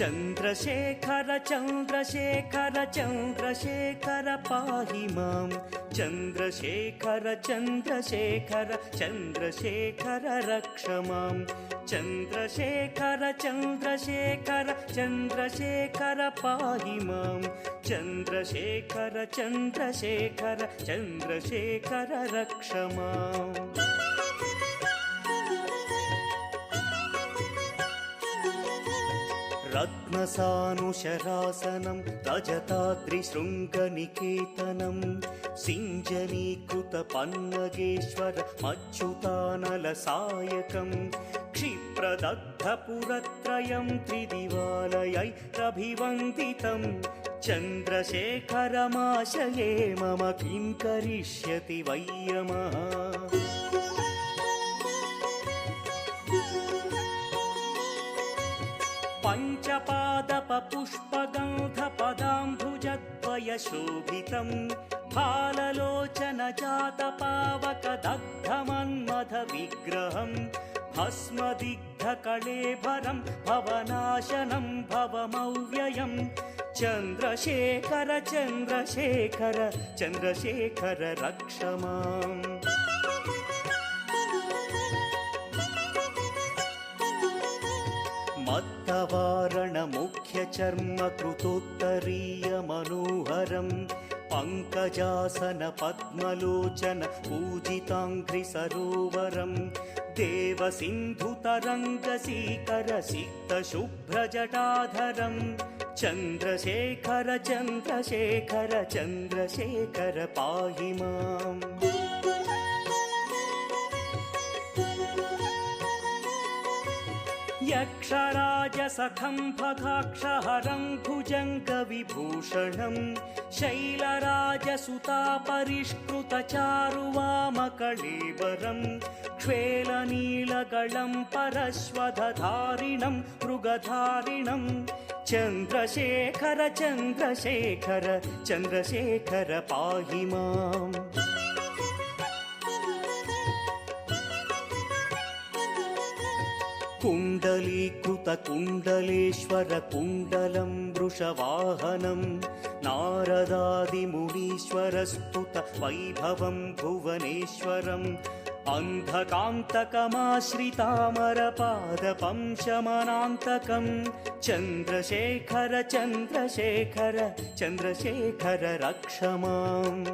चन्द्रशेखर चन्द्रशेखर चन्द्रशेखर पाहि मां चन्द्रशेखर चन्द्रशेखर चन्द्रशेखर रक्ष मां चन्द्रशेखर चन्द्रशेखर चन्द्रशेखर पाहि मां चन्द्रशेखर चन्द्रशेखर चन्द्रशेखर रक्ष माम् रत्नसानुशरासनं रजताद्रिशृङ्गनिकेतनं सिञ्जनीकृतपन्नगेश्वर मच्युतानलसायकं क्षिप्रदग्धपुरत्रयं त्रिदिवालयैरभिवन्दितं चन्द्रशेखरमाशये मम किं करिष्यति वै यमः पञ्चपादपपुष्पगन्धपदाम्बुजद्वयशोभितं फाललोचनजातपावकदग्धमन्मथविग्रहं भस्मदिग्धकळेभरं भवनाशनं भवमव्ययं चन्द्रशेखर चन्द्रशेखर चन्द्रशेखर रक्ष माम् मत्तवारणमुख्यचर्मकृतोत्तरीयमनोहरं पङ्कजासन पद्मलोचन पूजिताङ्घ्रिसरोवरं देवसिन्धुतरङ्गसीकरसिक्तशुभ्रजटाधरं चन्द्रशेखर चन्द्रशेखर चन्द्रशेखर पाहि माम् यक्षराजसखं भगाक्षहरं भुजङ्गविभूषणं शैलराजसुतापरिष्कृतचारुवामकळेबरं क्ष्वेलनीलगलं परश्वधधारिणं मृगधारिणं चन्द्रशेखर चन्द्रशेखर चन्द्रशेखर पाहि माम् कुण्डलीकृतकुण्डलेश्वर कुण्डलं वृषवाहनं नारदादिमुनीश्वरस्तुत वैभवं भुवनेश्वरम् अन्धकान्तकमाश्रितामरपादपं शमनान्तकं चन्द्रशेखर चन्द्रशेखर चन्द्रशेखर रक्ष माम्